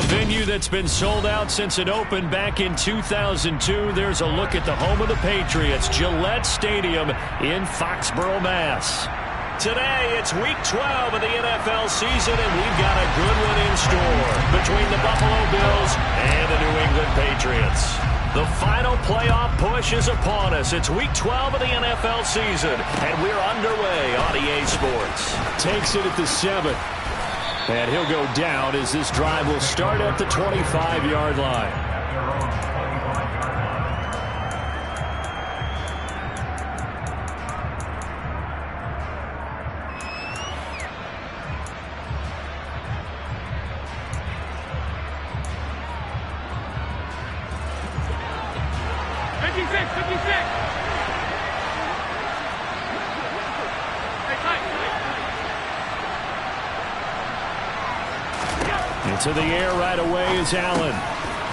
venue that's been sold out since it opened back in 2002. There's a look at the home of the Patriots, Gillette Stadium in Foxborough, Mass. Today, it's Week 12 of the NFL season, and we've got a good one in store between the Buffalo Bills and the New England Patriots. The final playoff push is upon us. It's Week 12 of the NFL season, and we're underway on EA Sports. Takes it at the 7th. And he'll go down as this drive will start at the 25-yard line. Into the air right away is Allen.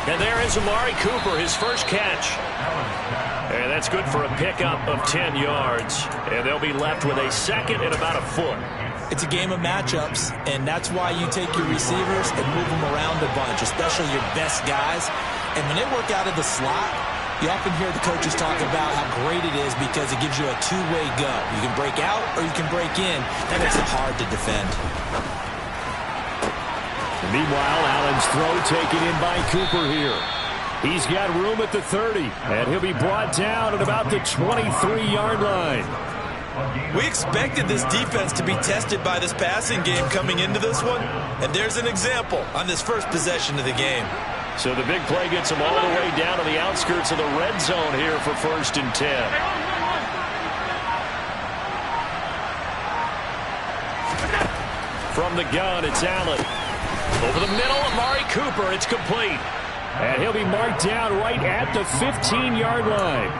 And there is Amari Cooper, his first catch. And that's good for a pickup of 10 yards. And they'll be left with a second and about a foot. It's a game of matchups, and that's why you take your receivers and move them around a bunch, especially your best guys. And when they work out of the slot, you often hear the coaches talk about how great it is because it gives you a two-way go. You can break out or you can break in. That makes it hard to defend. Meanwhile, Allen's throw taken in by Cooper here. He's got room at the 30, and he'll be brought down at about the 23-yard line. We expected this defense to be tested by this passing game coming into this one, and there's an example on this first possession of the game. So the big play gets him all the way down to the outskirts of the red zone here for 1st and 10. From the gun, it's Allen. Over the middle, Amari Cooper. It's complete. And he'll be marked down right at the 15-yard line.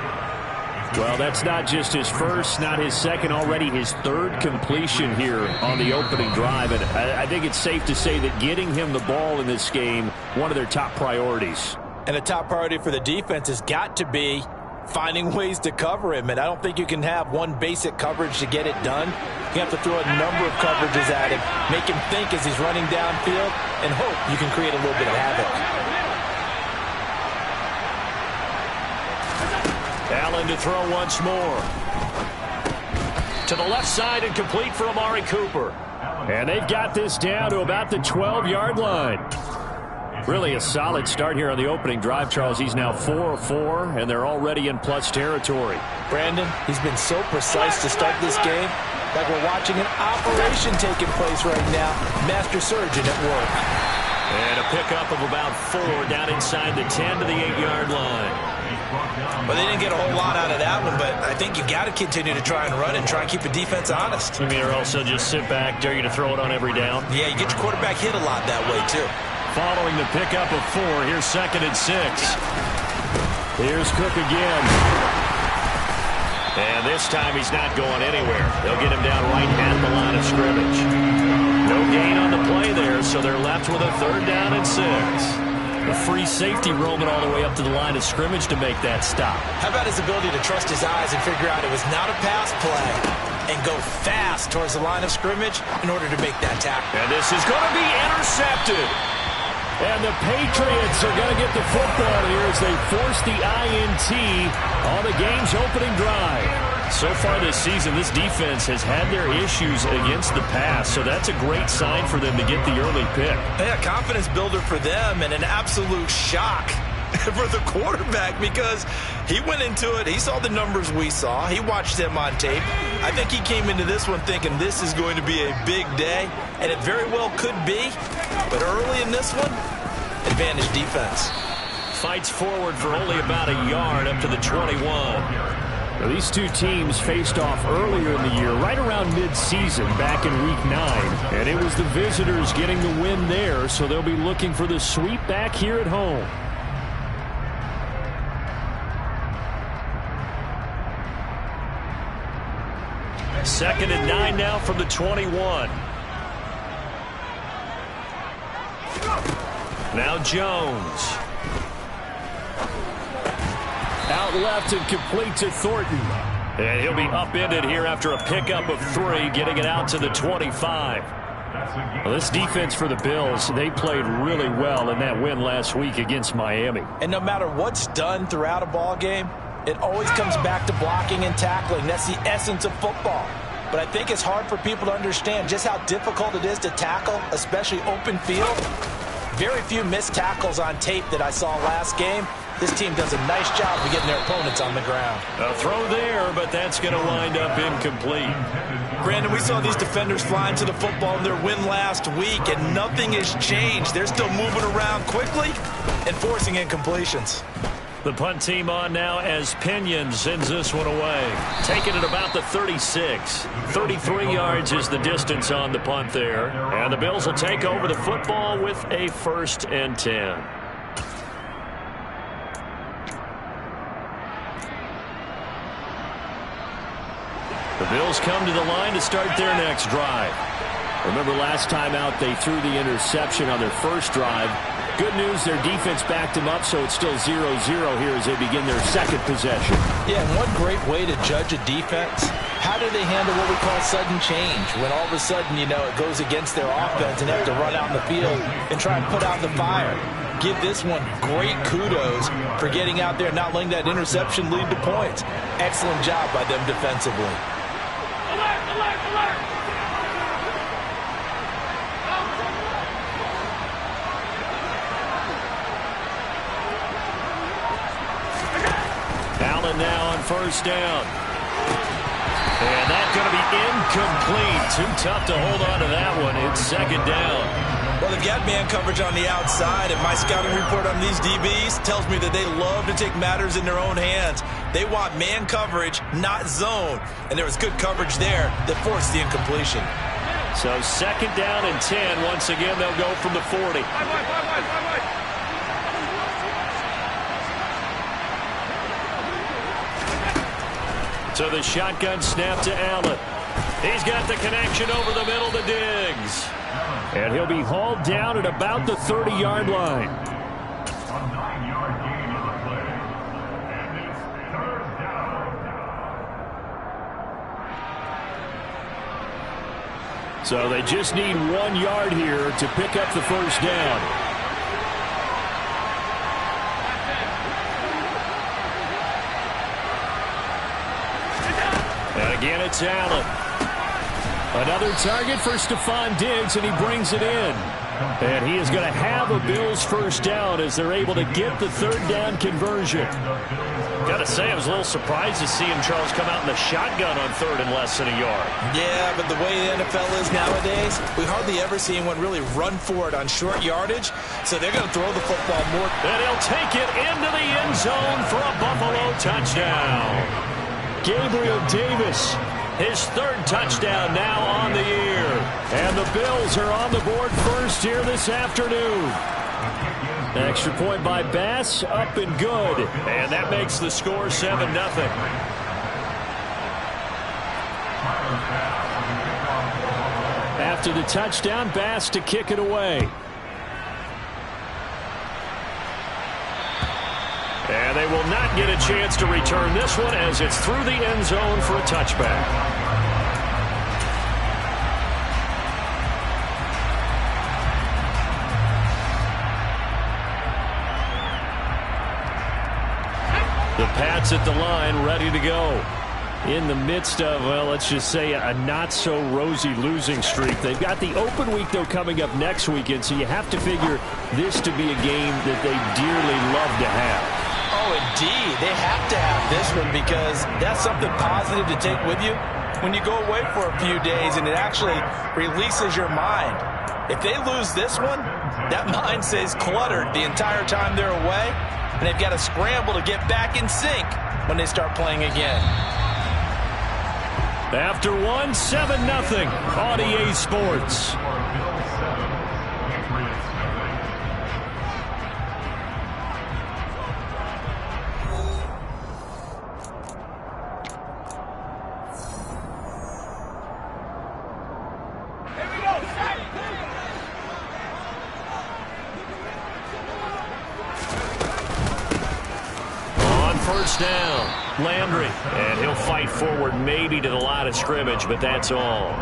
Well, that's not just his first, not his second, already his third completion here on the opening drive. And I think it's safe to say that getting him the ball in this game, one of their top priorities. And the top priority for the defense has got to be finding ways to cover him. And I don't think you can have one basic coverage to get it done. You have to throw a number of coverages at him, make him think as he's running downfield, and hope you can create a little bit of havoc. Allen to throw once more. To the left side and complete for Amari Cooper. And they've got this down to about the 12-yard line. Really a solid start here on the opening drive, Charles. He's now 4 of 4, and they're already in plus territory. Brandon, he's been so precise to start this game, like we're watching an operation taking place right now. Master surgeon at work. And a pickup of about 4 down inside the 10 to the 8-yard line. Well, they didn't get a whole lot out of that one, but I think you got to continue to try and run and try and keep the defense honest. You mean, or also just sit back, dare you to throw it on every down? Yeah, you get your quarterback hit a lot that way, too. Following the pickup of 4, here's 2nd and 6. Here's Cook again. And this time he's not going anywhere. They'll get him down right at the line of scrimmage. No gain on the play there, so they're left with a 3rd down and 6. A free safety roaming all the way up to the line of scrimmage to make that stop. How about his ability to trust his eyes and figure out it was not a pass play and go fast towards the line of scrimmage in order to make that tackle. And this is going to be intercepted. And the Patriots are going to get the football here as they force the INT on the game's opening drive. So far this season, this defense has had their issues against the pass, so that's a great sign for them to get the early pick. Yeah, confidence builder for them and an absolute shock for the quarterback because he went into it. He saw the numbers we saw. He watched them on tape. I think he came into this one thinking this is going to be a big day, and it very well could be. But early in this one, advantage defense. Fights forward for only about a yard up to the 21. Now, these two teams faced off earlier in the year, right around mid-season, back in Week 9. And it was the visitors getting the win there, so they'll be looking for the sweep back here at home. Second and 9 now from the 21. Now Jones. Out left and complete to Thornton. And he'll be upended here after a pickup of 3, getting it out to the 25. Well, this defense for the Bills, they played really well in that win last week against Miami. And no matter what's done throughout a ball game, it always comes back to blocking and tackling. That's the essence of football. But I think it's hard for people to understand just how difficult it is to tackle, especially open field. Very few missed tackles on tape that I saw last game. This team does a nice job of getting their opponents on the ground. A throw there, but that's going to wind up incomplete. Brandon, we saw these defenders flying to the football in their win last week, and nothing has changed. They're still moving around quickly and forcing incompletions. The punt team on now as Pinion sends this one away. Taking it about the 36. 33 yards is the distance on the punt there. And the Bills will take over the football with a 1st and 10. The Bills come to the line to start their next drive. Remember last time out they threw the interception on their first drive. Good news, their defense backed them up, so it's still 0-0 here as they begin their second possession. Yeah, and one great way to judge a defense, how do they handle what we call sudden change? When all of a sudden, you know, it goes against their offense and they have to run out in the field and try and put out the fire. Give this one great kudos for getting out there and not letting that interception lead to points. Excellent job by them defensively. Allen now on 1st down. And that's going to be incomplete. Too tough to hold on to that one. It's 2nd down. Well, they've got man coverage on the outside, and my scouting report on these DBs tells me that they love to take matters in their own hands. They want man coverage, not zone. And there was good coverage there that forced the incompletion. So 2nd down and 10. Once again, they'll go from the 40. So the shotgun snap to Allen. He's got the connection over the middle to Diggs. And he'll be hauled down at about the 30-yard line. A 9-yard gain on the play. And it's 3rd down. So they just need 1 yard here to pick up the 1st down. And again, it's Allen. Another target for Stephon Diggs, and he brings it in. And he is going to have a Bills 1st down as they're able to get the 3rd down conversion. Got to say, I was a little surprised to see him, Charles, come out in the shotgun on 3rd and less than a yard. Yeah, but the way the NFL is nowadays, we hardly ever see anyone really run for it on short yardage. So they're going to throw the football more. And he'll take it into the end zone for a Buffalo touchdown. Gabriel Davis, his 3rd touchdown now on the year. And the Bills are on the board first here this afternoon. Extra point by Bass, up and good. And that makes the score 7-0. After the touchdown, Bass to kick it away. And they will not get a chance to return this one as it's through the end zone for a touchback. The Pats at the line, ready to go. In the midst of, well, let's just say a not-so-rosy losing streak. They've got the open week, though, coming up next weekend, so you have to figure this to be a game that they dearly love to have. Oh, indeed. They have to have this one because that's something positive to take with you when you go away for a few days, and it actually releases your mind. If they lose this one, that mind stays cluttered the entire time they're away, and they've got to scramble to get back in sync when they start playing again. After 7-0 on EA Sports. First down, Landry, and he'll fight forward maybe to the line of scrimmage, but that's all.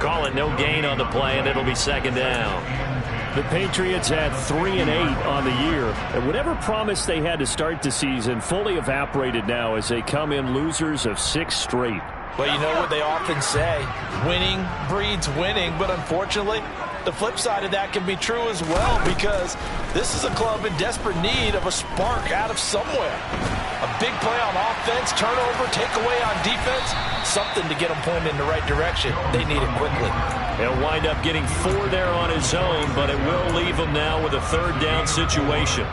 call it no gain on the play, and it'll be second down. The Patriots had 3 and 8 on the year, and whatever promise they had to start the season fully evaporated now as they come in losers of 6 straight. Well, you know what they often say, winning breeds winning, but unfortunately, the flip side of that can be true as well, because this is a club in desperate need of a spark out of somewhere. A big play on offense, turnover, takeaway on defense, something to get them pointed in the right direction. They need it quickly. He'll wind up getting 4 there on his own, but it will leave him now with a third down situation.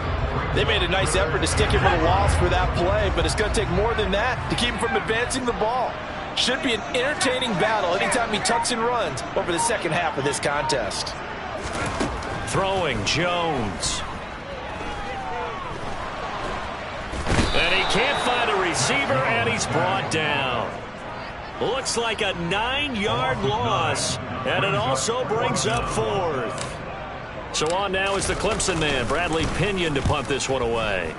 They made a nice effort to stick him with a loss for that play, but it's going to take more than that to keep him from advancing the ball. Should be an entertaining battle anytime he tucks and runs over the second half of this contest. Throwing Jones. And he can't find a receiver, and he's brought down. Looks like a 9-yard loss, and it also brings up 4th. So on now is the Clemson man, Bradley Pinion, to punt this one away.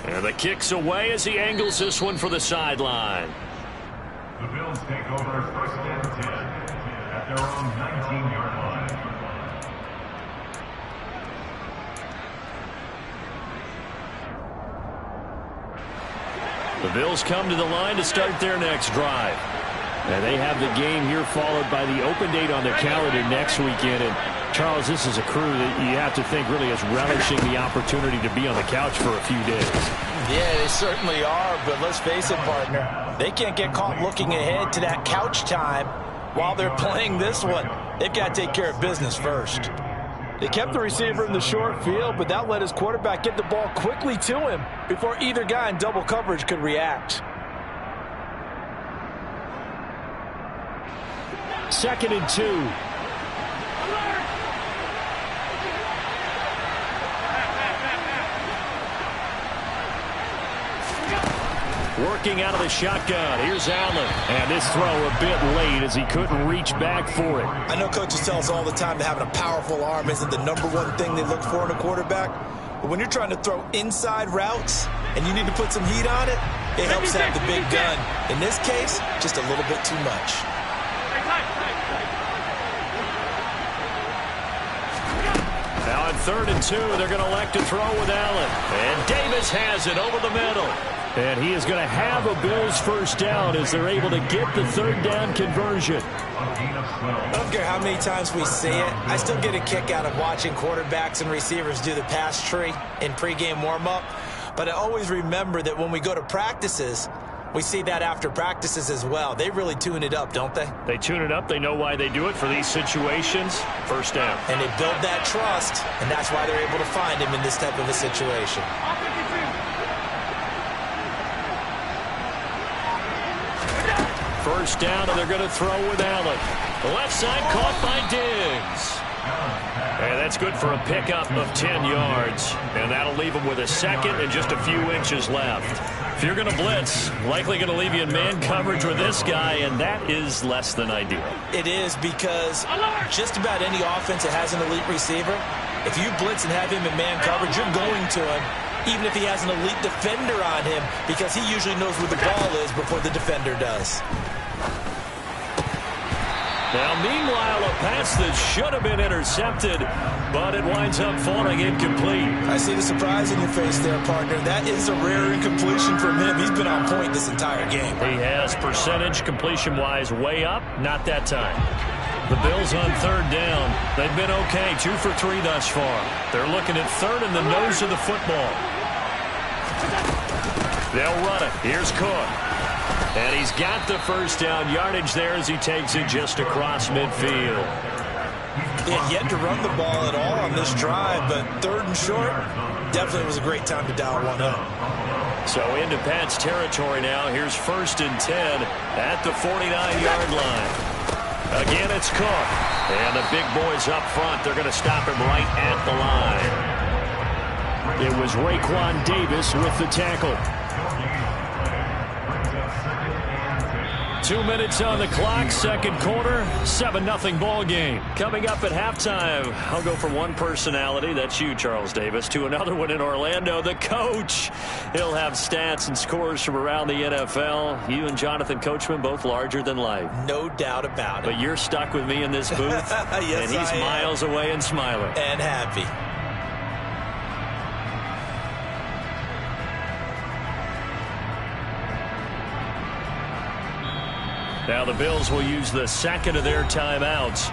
And the kick's away as he angles this one for the sideline. The Bills take over first and 10 at their own 19-yard line. The Bills come to the line to start their next drive. And they have the game here followed by the open date on their calendar next weekend. And Charles, this is a crew that you have to think really is relishing the opportunity to be on the couch for a few days. Yeah, they certainly are, but let's face it, partner. They can't get caught looking ahead to that couch time while they're playing this one. They've got to take care of business first. They kept the receiver in the short field, but that let his quarterback get the ball quickly to him before either guy in double coverage could react. 2nd and 2. Working out of the shotgun. Here's Allen. And this throw a bit late as he couldn't reach back for it. I know coaches tell us all the time that having a powerful arm isn't the #1 thing they look for in a quarterback. But when you're trying to throw inside routes and you need to put some heat on it, it helps have the big gun. In this case, just a little bit too much. Now on 3rd and 2, they're going to elect to throw with Allen. And Davis has it over the middle. And he is going to have a Bills first down as they're able to get the 3rd down conversion. I don't care how many times we see it. I still get a kick out of watching quarterbacks and receivers do the pass tree in pregame warm-up. But I always remember that when we go to practices, we see that after practices as well. They really tune it up, don't they? They tune it up. They know why they do it for these situations. First down. And they build that trust, and that's why they're able to find him in this type of a situation. First down, and they're going to throw with Allen. The left side caught by Diggs. And that's good for a pickup of 10 yards. And that'll leave him with a second and just a few inches left. If you're going to blitz, likely going to leave you in man coverage with this guy, and that is less than ideal. It is, because just about any offense that has an elite receiver, if you blitz and have him in man coverage, you're going to him, even if he has an elite defender on him, because he usually knows where the ball is before the defender does. Now, meanwhile, a pass that should have been intercepted, but it winds up falling incomplete. I see the surprise in your face there, partner. That is a rare incompletion from him. He's been on point this entire game. He has percentage completion-wise way up, not that time. The Bills on 3rd down. They've been okay, 2 for 3 thus far. They're looking at 3rd in the nose of the football. They'll run it. Here's Cook. And he's got the first down yardage there as he takes it just across midfield. He had yet to run the ball at all on this drive, but 3rd and short, definitely was a great time to dial one up. So into Pat's territory now. Here's 1st and 10 at the 49-yard line. Again, it's Cook. And the big boys up front, they're going to stop him right at the line. It was Raekwon Davis with the tackle. 2 minutes on the clock, second quarter, 7-0 ball game. Coming up at halftime, I'll go from one personality, that's you, Charles Davis, to another one in Orlando, the coach. He'll have stats and scores from around the NFL. You and Jonathan Coachman, both larger than life. No doubt about it. But you're stuck with me in this booth, yes, and he's miles away and smiling. And happy. Now the Bills will use the second of their timeouts.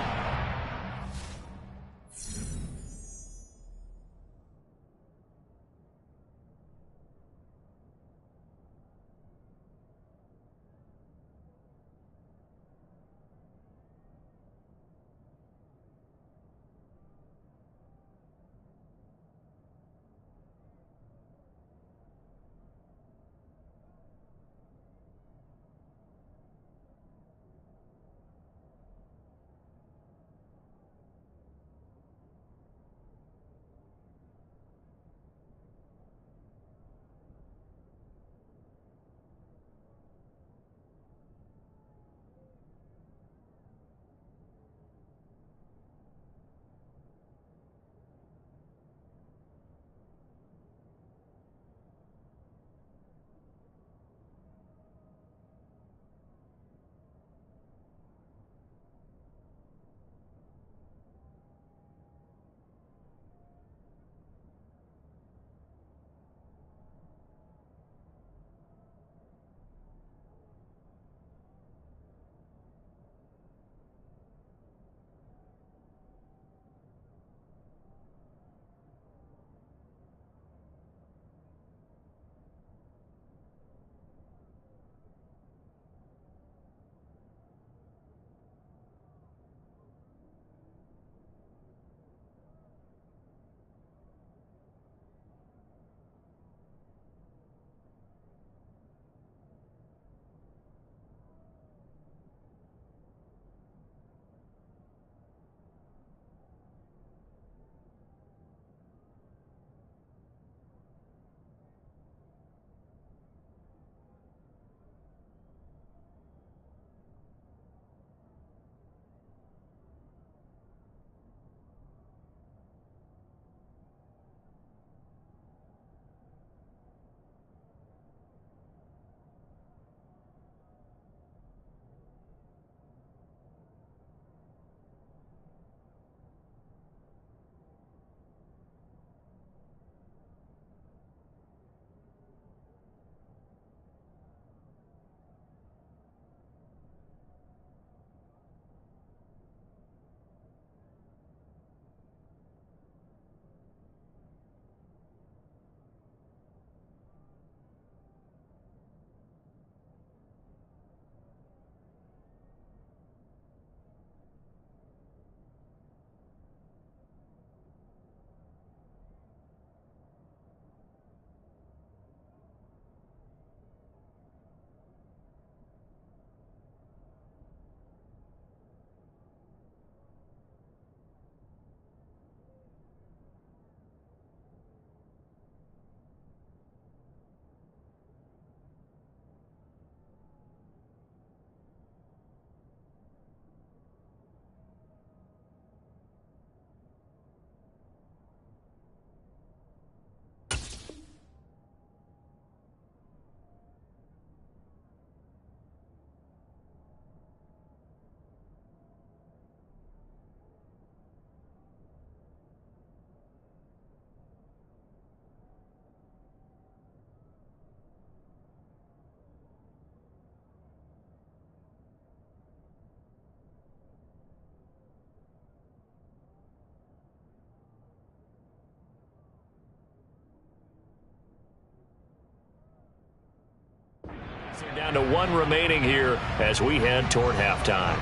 Down to one remaining here as we head toward halftime.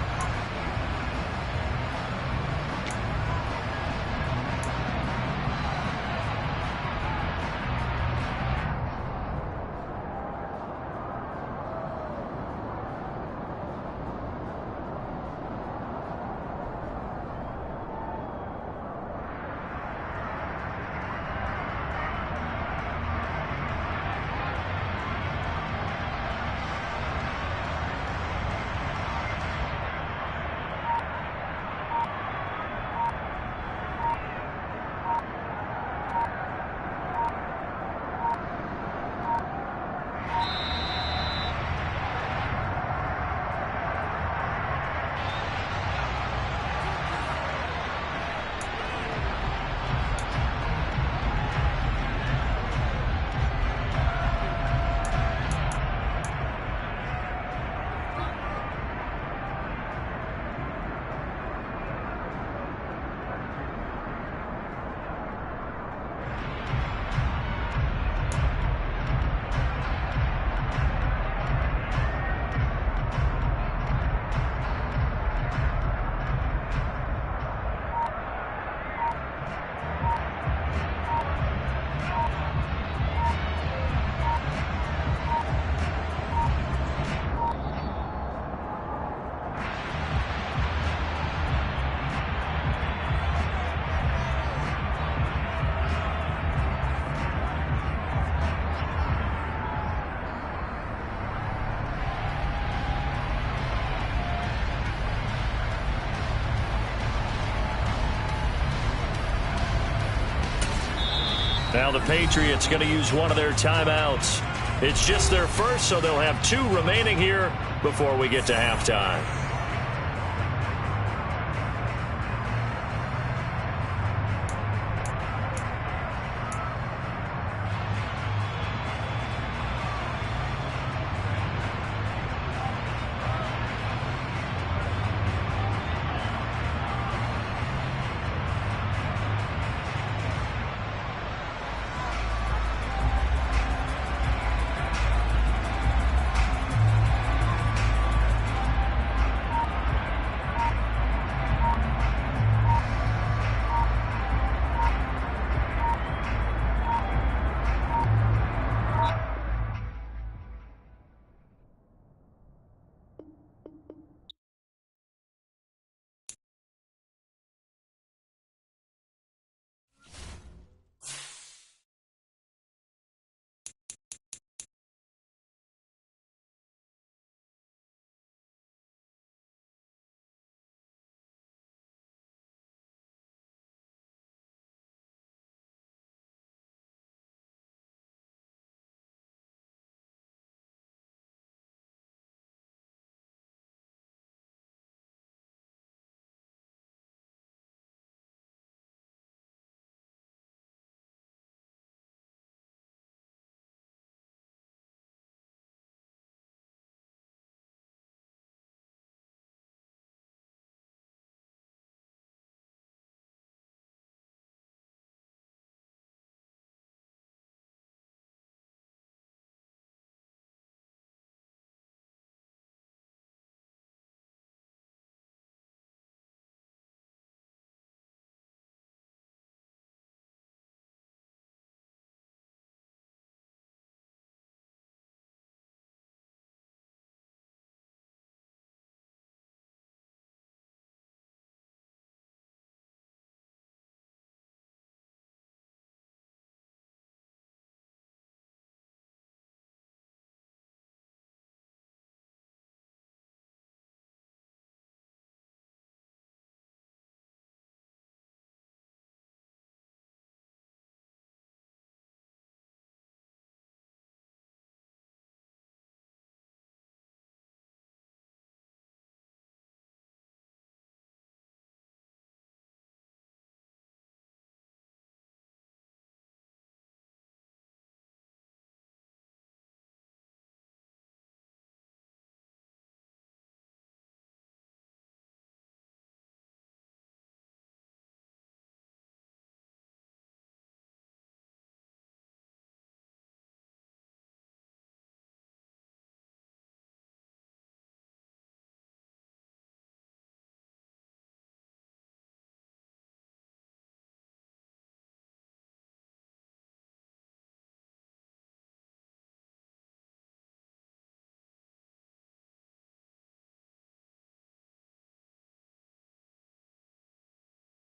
Now the Patriots going to use one of their timeouts. It's just their first, so they'll have 2 remaining here before we get to halftime.